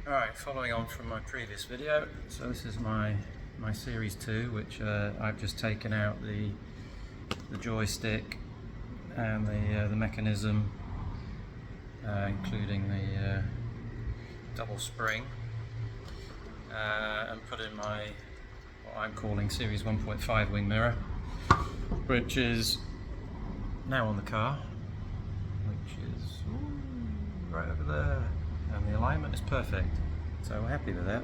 Alright, following on from my previous video, so this is my Series 2, which I've just taken out the joystick and the mechanism, including the double spring, and put in my what I'm calling Series 1.5 wing mirror, which is now on the car, which is right over there. And the alignment is perfect, so we're happy with that.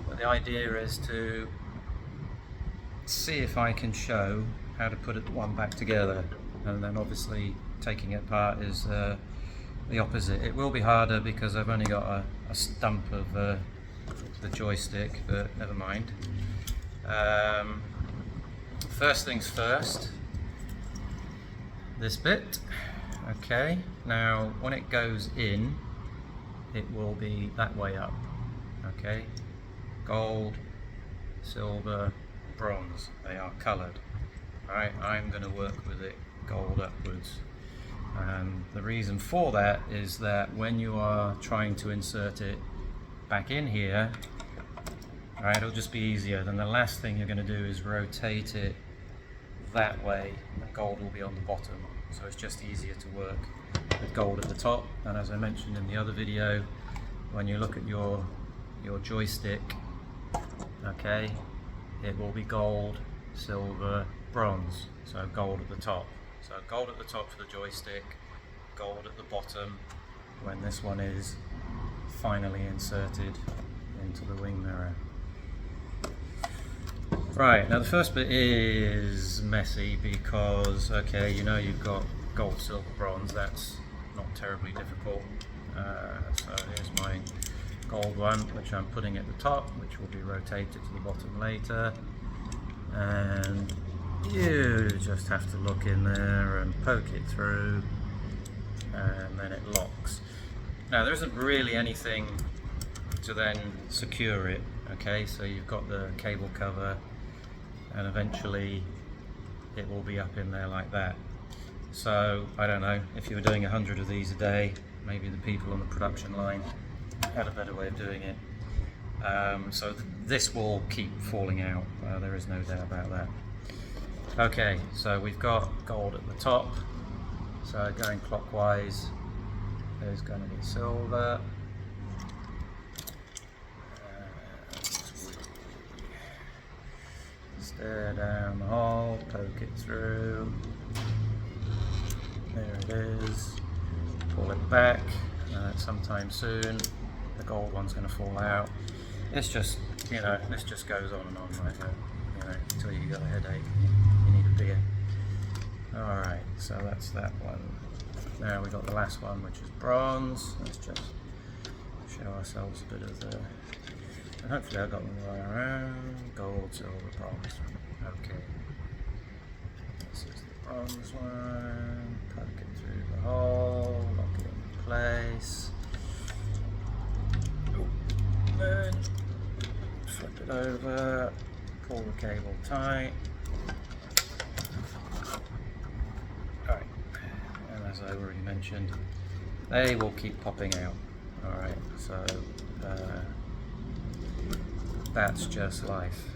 But the idea is to see if I can show how to put one back together, and then obviously taking it apart is the opposite. It will be harder because I've only got a stump of the joystick, but never mind. First things first, this bit. Okay, now when it goes in, it will be that way up. Okay, gold, silver, bronze, they are coloured. Alright, I'm going to work with it gold upwards, and the reason for that is that when you are trying to insert it back in here, alright, it'll just be easier. Then the last thing you're going to do is rotate it that way, and gold will be on the bottom, so it's just easier to work with gold at the top. And as I mentioned in the other video, when you look at your joystick, okay, it will be gold, silver, bronze, so gold at the top. So gold at the top for the joystick, gold at the bottom when this one is finally inserted into the wing mirror. Right, now the first bit is messy because, okay, you know you've got gold, silver, bronze, that's not terribly difficult. So here's my gold one, which I'm putting at the top, which will be rotated to the bottom later. And you just have to look in there and poke it through, and then it locks. Now there isn't really anything to then secure it, okay, so you've got the cable cover, and eventually it will be up in there like that. So I don't know, if you were doing 100 of these a day, maybe the people on the production line had a better way of doing it. So this will keep falling out, there is no doubt about that. Okay, so we've got gold at the top, so going clockwise there's going to be silver. Stare down the hole, poke it through. There it is. Pull it back. Sometime soon the gold one's going to fall out. It's just, you know, this just goes on and on like that, you know, until you got a headache and you need a beer. Alright, so that's that one. Now we've got the last one, which is bronze. Let's just show ourselves a bit of the... And hopefully I got them the way around. Gold, silver, bronze. Okay. This is the bronze one. Poke it through the hole, lock it in place. Then flip it over, pull the cable tight. Alright, and as I already mentioned, they will keep popping out. Alright, so that's just life.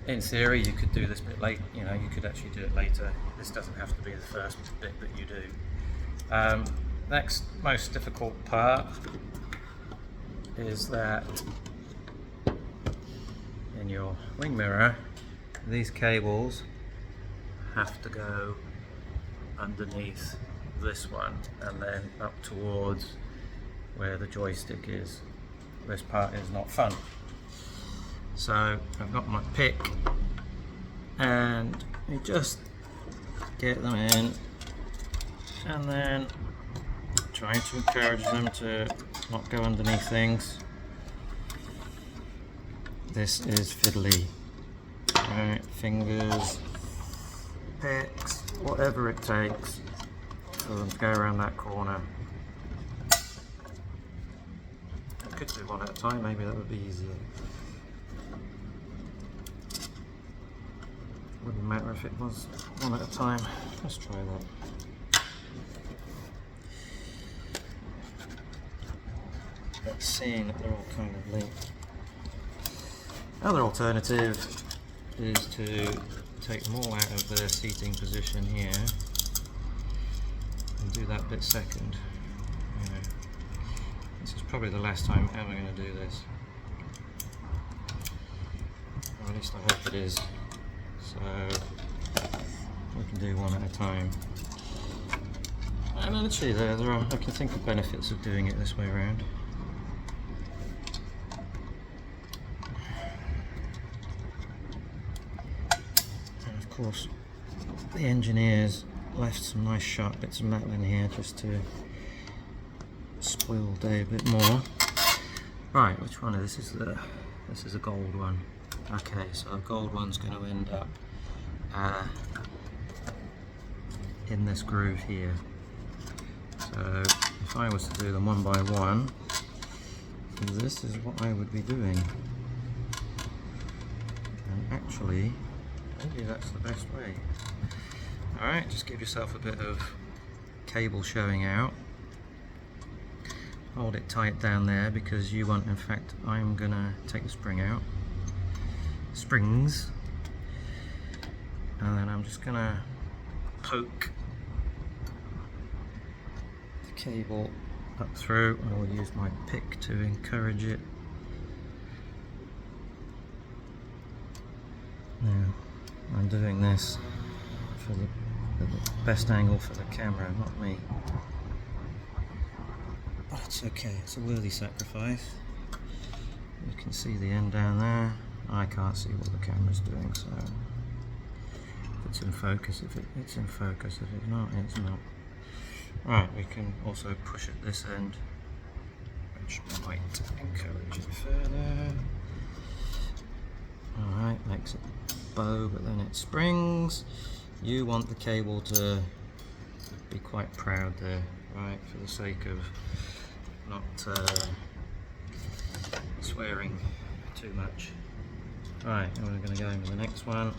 In theory, you could do this bit late, you know, you could actually do it later. This doesn't have to be the first bit that you do. Next most difficult part is that in your wing mirror, these cables have to go underneath this one and then up towards where the joystick is. This part is not fun. So I've got my pick, and you just get them in, and then trying to encourage them to not go underneath things. This is fiddly. Right, fingers, picks, whatever it takes for them to go around that corner. I could do one at a time, maybe that would be easier. Wouldn't matter if it was one at a time. Let's try that. but seeing that they're all kind of linked. Another alternative is to take them all out of their seating position here and do that bit second. This is probably the last time I'm ever going to do this, or at least I hope it is. So we can do one at a time. And actually there are, I can think of benefits of doing it this way around. And of course the engineers left some nice sharp bits of metal in here just to spoil the day a bit more. Right, which one is this? This is a gold one. Okay, so the gold one's going to end up in this groove here. So if I was to do them one by one, this is what I would be doing. And actually, maybe that's the best way. Alright, just give yourself a bit of cable showing out. Hold it tight down there because you want, in fact, I'm gonna take the spring out. Springs. And then I'm just gonna poke the cable up through. I will use my pick to encourage it. Now, I'm doing this for the best angle for the camera, not me. But it's okay, it's a worthy sacrifice. You can see the end down there. I can't see what the camera's doing, so if it's in focus, it's in focus, if it's not, it's not. Right, we can also push at this end, which might encourage it further. Alright, makes it bow, but then it springs. You want the cable to be quite proud there, right, for the sake of not swearing too much. Right, and we're going to go into the next one.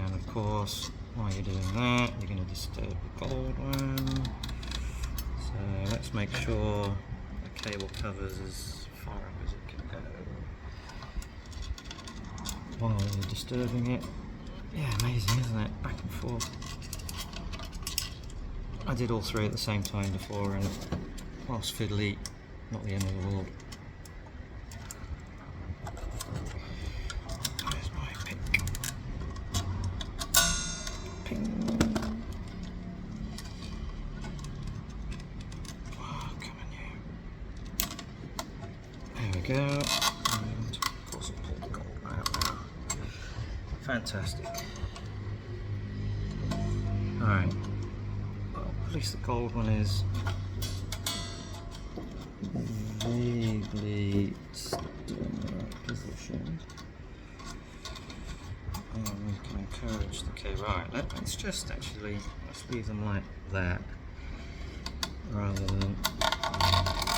And of course, while you're doing that, you're going to disturb the gold one. So let's make sure the cable covers as far up as it can go while you're disturbing it. Yeah, amazing, isn't it? Back and forth. I did all three at the same time before, and whilst fiddly, not the end of the world. Where's my pick? Ping. Oh, come on you. There we go. And of course I'll pull the gold out now. Fantastic. Alright. Well, at least the gold one is vaguely still in the right position. And we can encourage the cable. Right, let's just actually, let's leave them like that rather than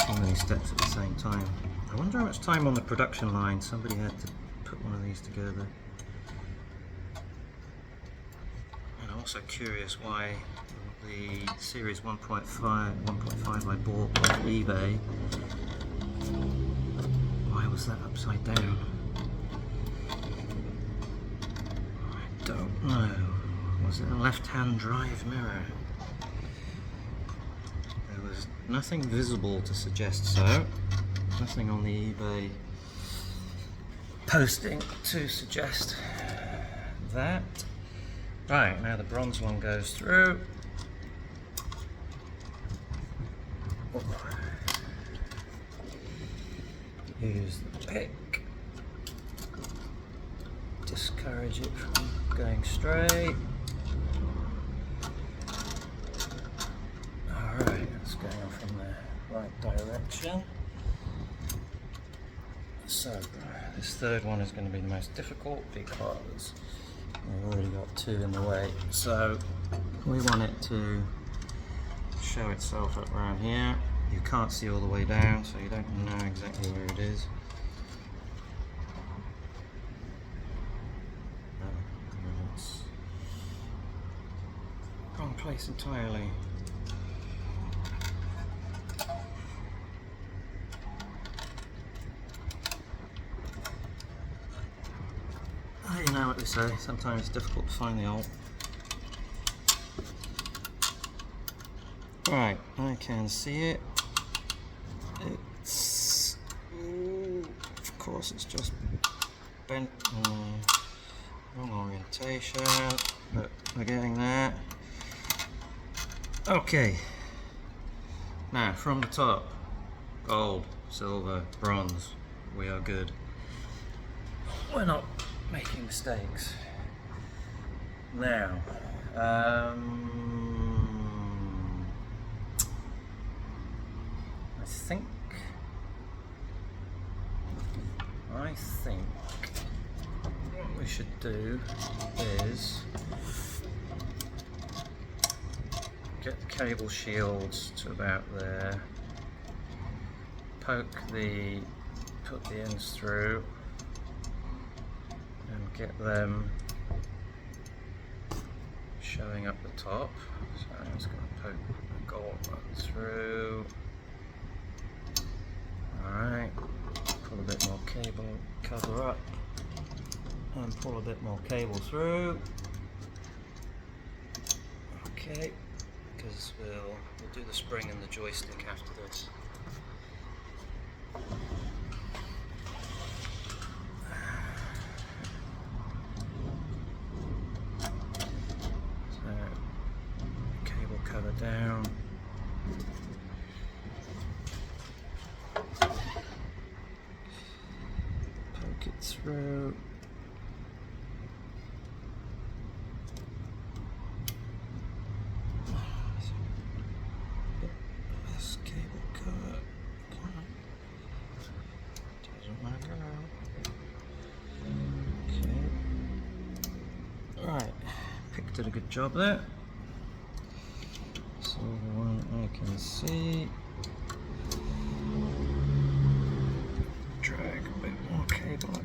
too many steps at the same time. I wonder how much time on the production line somebody had to put one of these together. And I'm also curious why the Series 1.5 I bought off eBay, why was that upside down? I don't know. Was it a left-hand drive mirror? There was nothing visible to suggest so. Nothing on the eBay posting to suggest that. Right, now the bronze one goes through. Use the pick. Discourage it from going straight. Alright, it's going off in the right direction. So, this third one is going to be the most difficult because we've already got two in the way. So, we want it to show itself up around here. You can't see all the way down, so you don't know exactly where it is. It's wrong place entirely. they say, sometimes it's difficult to find the alt. Right, I can see it. It's, of course, it's just bent, wrong orientation, but we're getting there. Okay, now from the top, gold, silver, bronze, we are good. We're not making mistakes. Now, I think what we should do is get the cable shields to about there, put the ends through and get them showing up the top. So I'm just going to poke the gold one through. Alright, pull a bit more cable, cover up, and pull a bit more cable through. Okay, because we'll do the spring and the joystick after this. So, cable cover down. Poke it through. This cable cover. Doesn't matter. Okay. Right. Did a good job there. So the one I can see. Drag a bit more cable up.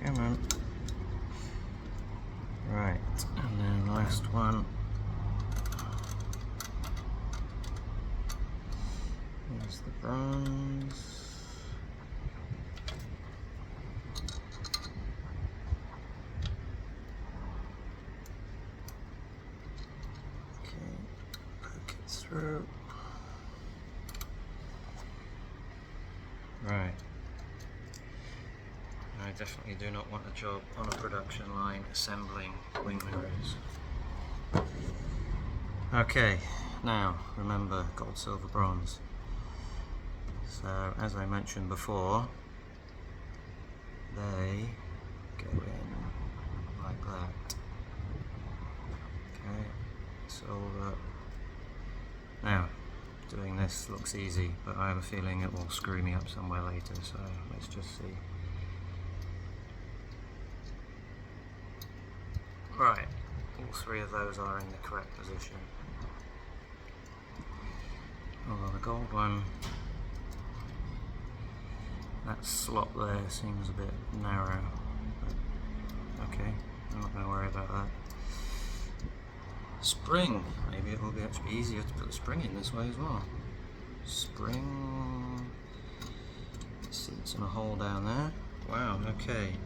Come on. Right, and then last one. Here's the bronze. Through. Right. I definitely do not want a job on a production line assembling wing mirrors. Okay, now remember gold, silver, bronze. So as I mentioned before, they go in like that. Okay, silver. Now, doing this looks easy, but I have a feeling it will screw me up somewhere later, so let's just see. Right, all three of those are in the correct position. Although the gold one, that slot there seems a bit narrow. But okay, I'm not going to worry about that. Spring, maybe it will be actually easier to put the spring in this way as well. Spring, seats in a hole down there. Wow, okay.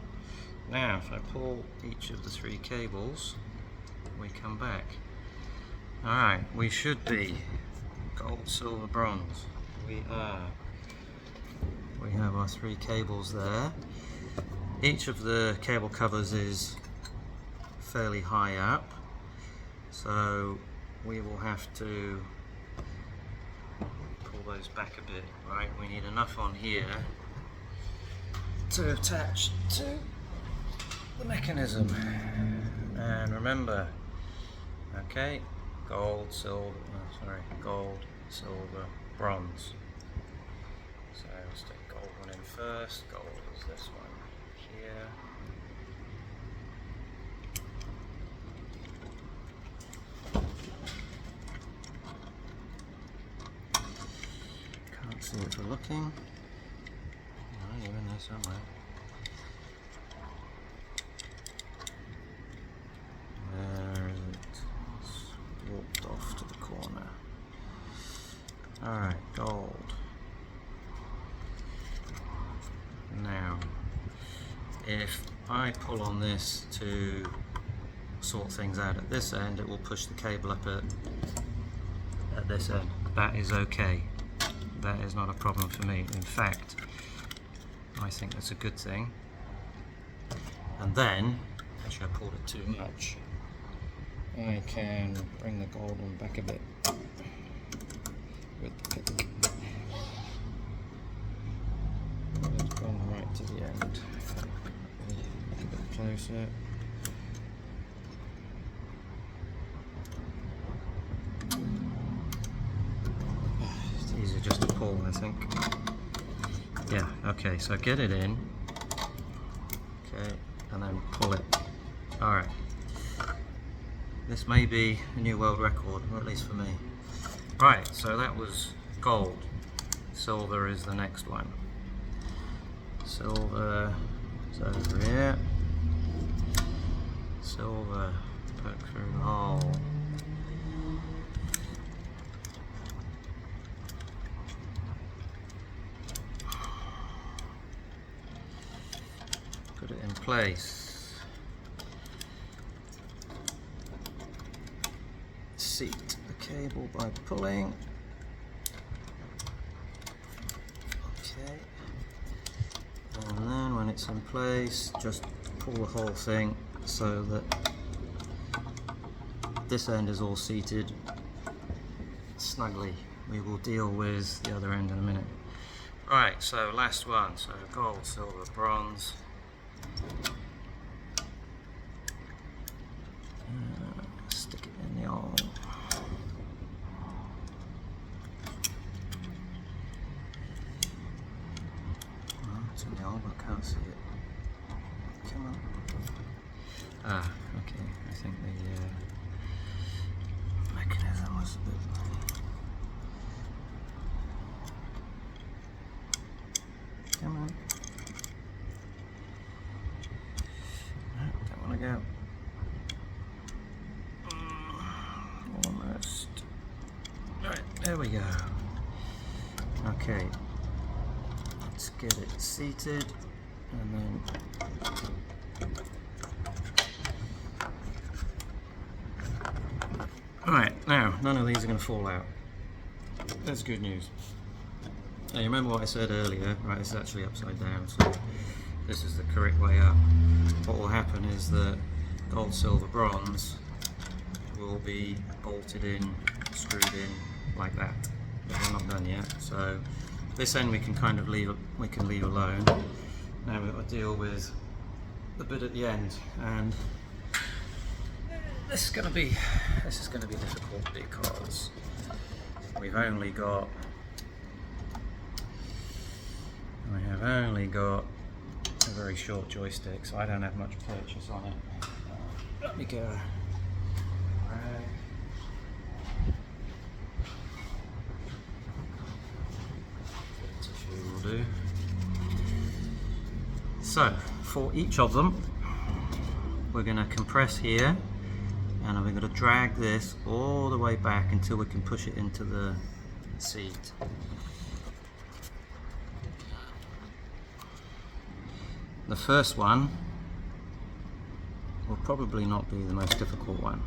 Now if I pull each of the three cables, we come back. Alright, we should be gold, silver, bronze. We are. We have our three cables there. Each of the cable covers is fairly high up. So we will have to pull those back a bit, right? We need enough on here to attach to the mechanism. And remember, okay, gold, silver, gold, silver, bronze. So let's take gold one in first. Gold is this one here. Can't see if we're looking. No, you're in there somewhere. Where is it? It's walked off to the corner. Alright, gold. Now, if I pull on this to sort things out at this end, it will push the cable up at this end. That is okay. That is not a problem for me. In fact, I think that's a good thing. And then, actually I pulled it too much, I can bring the gold one back a bit with the pick. It's gone right to the end. Look a bit closer. It's easier just to pull, I think. Yeah, okay, so get it in. Okay, and then pull it. Alright. This may be a new world record, or at least for me. Right, so that was gold. Silver is the next one. Silver is over here. Silver, poke through the hole. Put it in place. Seat the cable by pulling. Okay. And then when it's in place, just pull the whole thing so that this end is all seated snugly. We will deal with the other end in a minute. Right, so last one. So gold, silver, bronze. Stick it in the hole. Oh, it's in the hole, but I can't see it. Come on. Ah, okay. I think the mechanism was a bit. Come on. Don't want to go. Almost. Right, there we go. Okay. Let's get it seated and then Right, now none of these are going to fall out. That's good news. Now, you remember what I said earlier? Right, this is actually upside down, so this is the correct way up. What will happen is that gold, silver, bronze will be bolted in, screwed in like that. But we're not done yet. So this end we can kind of leave alone. Now we've got to deal with the bit at the end, and this is going to be difficult because we have only got a very short joystick, so I don't have much purchase on it. Let me go. Tissue will do. So for each of them, we're going to compress here, and we're going to drag this all the way back until we can push it into the seat. The first one will probably not be the most difficult one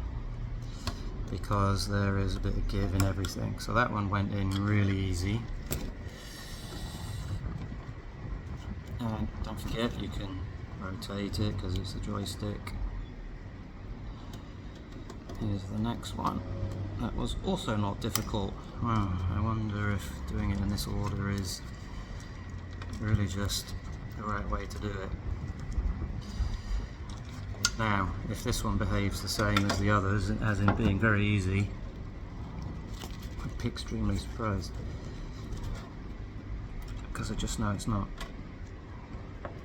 because there is a bit of give in everything. So that one went in really easy. And don't forget, you can rotate it because it's a joystick. Here's the next one. That was also not difficult. Well, I wonder if doing it in this order is really just the right way to do it. Now, if this one behaves the same as the others, as in being very easy, I'd be extremely surprised, because I just know it's not.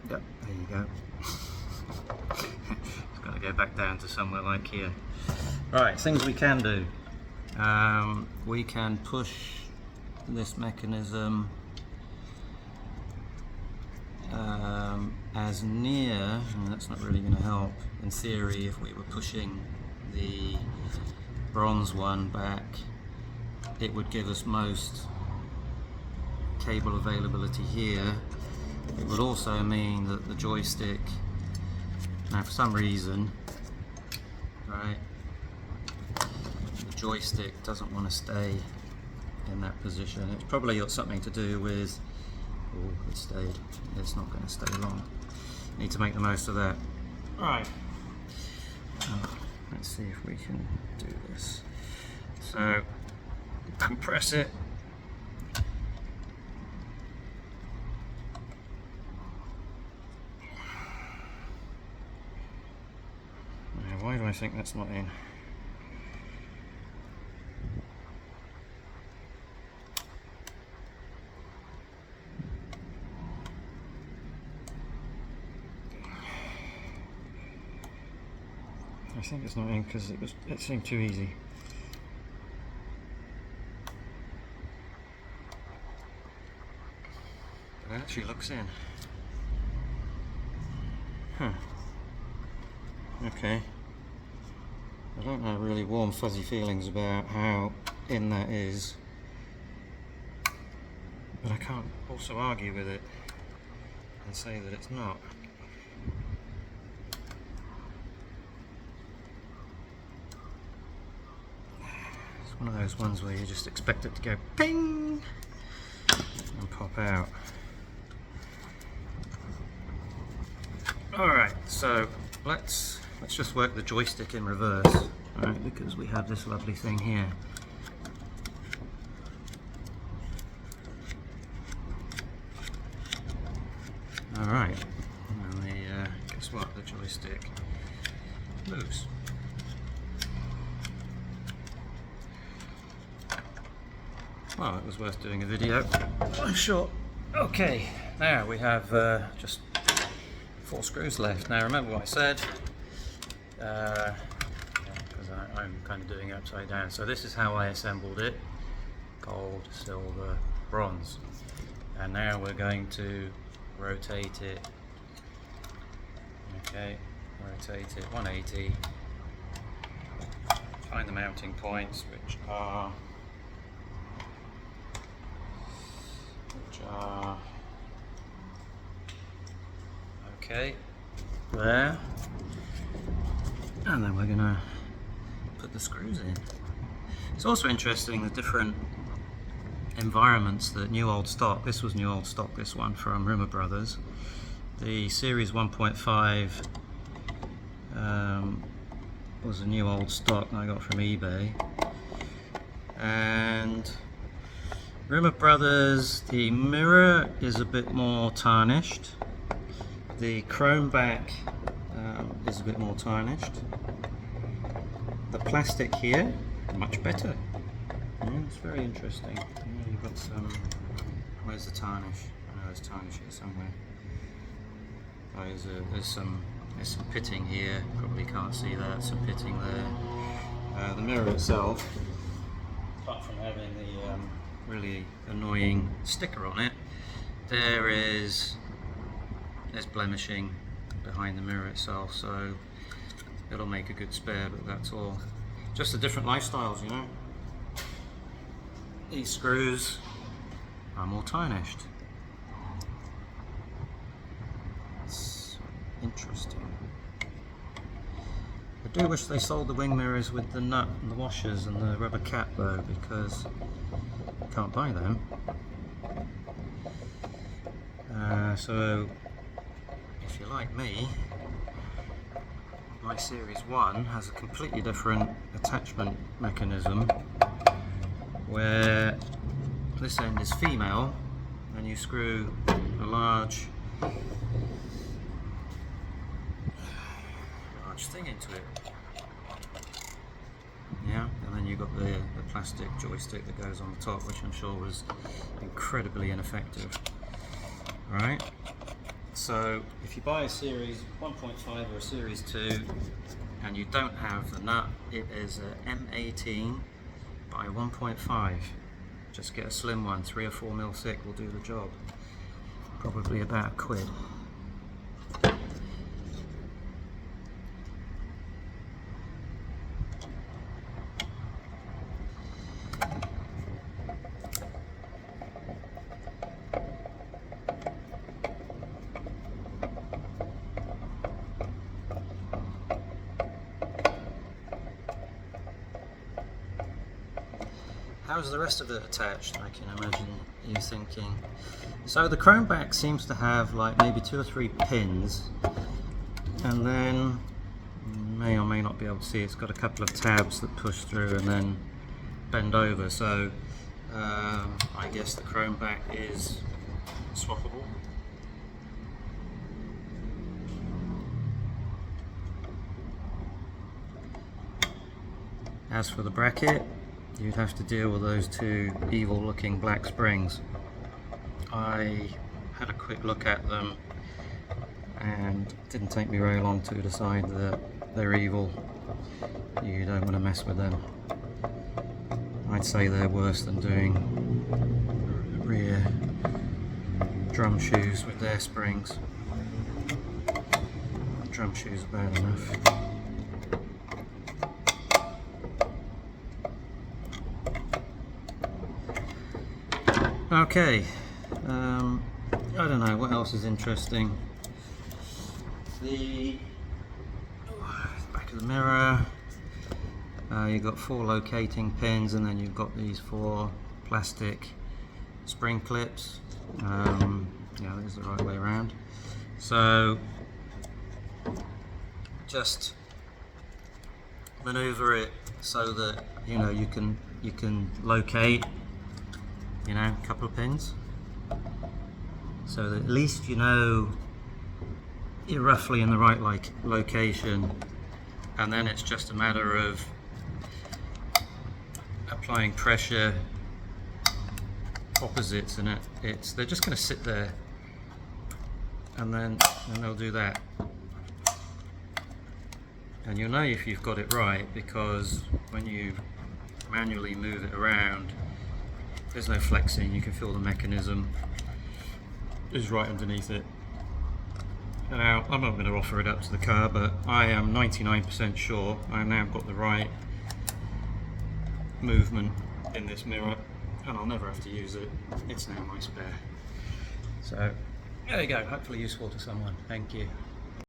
Yep, there you go. It's got to go back down to somewhere like here. Right, things we can do. We can push this mechanism as near, and that's not really going to help. In theory, if we were pushing the bronze one back, it would give us most cable availability here. It would also mean that the joystick Now for some reason, right, the joystick doesn't want to stay in that position. It's probably got something to do with, oh, it stayed. It's not going to stay long. Need to make the most of that. Right. Let's see if we can do this. So, compress it. Now, why do I think that's not in? I think it's not in because it seemed too easy. But it actually looks in. Huh. Okay. I don't have really warm fuzzy feelings about how in that is, but I can't also argue with it and say that it's not. It's one of those ones where you just expect it to go ping and pop out. Alright, so let's just work the joystick in reverse, right, because we have this lovely thing here. Alright, and guess what, the joystick moves. Well, it was worth doing a video, I'm sure. Okay, now we have just 4 screws left. Now remember what I said, because I'm kind of doing it upside down. So this is how I assembled it: gold, silver, bronze. And now we're going to rotate it. Okay, rotate it 180. Find the mounting points, which are okay, there, and then we're gonna put the screws in. It's also interesting the different environments that new old stock, this was new old stock, this one from Rover Brothers, the series 1.5 was a new old stock I got from eBay, and Rover Brothers, the mirror is a bit more tarnished. The chrome back is a bit more tarnished. The plastic here, much better. Yeah, it's very interesting. Yeah, you've got some. Where's the tarnish? I know there's tarnish here somewhere. Oh, there's some pitting here. Probably can't see that. Some pitting there. The mirror itself, apart from having the really annoying sticker on it, there's blemishing behind the mirror itself, so it'll make a good spare, but that's all. Just the different lifestyles, you know. These screws are more tarnished. It's interesting. I do wish they sold the wing mirrors with the nut and the washers and the rubber cap though, because you can't buy them. So if you're like me, my Series 1 has a completely different attachment mechanism where this end is female and you screw a large thing into it. Yeah, and then you've got the plastic joystick that goes on the top, which I'm sure was incredibly ineffective. Alright, so if you buy a Series 1.5 or a Series 2 and you don't have the nut, it is a M18 by 1.5. Just get a slim one, 3 or 4 mil thick will do the job. Probably about £1. how's the rest of it attached? I can imagine you thinking. So the chrome back seems to have like maybe 2 or 3 pins, and then you may or may not be able to see, it's got a couple of tabs that push through and then bend over. So I guess the chrome back is swappable. As for the bracket, you'd have to deal with those 2 evil looking black springs. I had a quick look at them and it didn't take me very long to decide that they're evil. You don't want to mess with them. I'd say they're worse than doing rear drum shoes with their springs. Drum shoes are bad enough. Okay, I don't know what else is interesting. The back of the mirror, you've got 4 locating pins, and then you've got these 4 plastic spring clips. Yeah, this is the right way around. So just maneuver it so that you can locate a couple of pins, so that at least you're roughly in the right location, and then it's just a matter of applying pressure opposites, and they're just going to sit there, and then they'll do that, and you'll know if you've got it right, because when you manually move it around, there's no flexing. You can feel the mechanism is right underneath it. Now, I'm not going to offer it up to the car, but I am 99% sure I now got the right movement in this mirror, and I'll never have to use it. It's now my spare. So there you go, hopefully useful to someone. Thank you.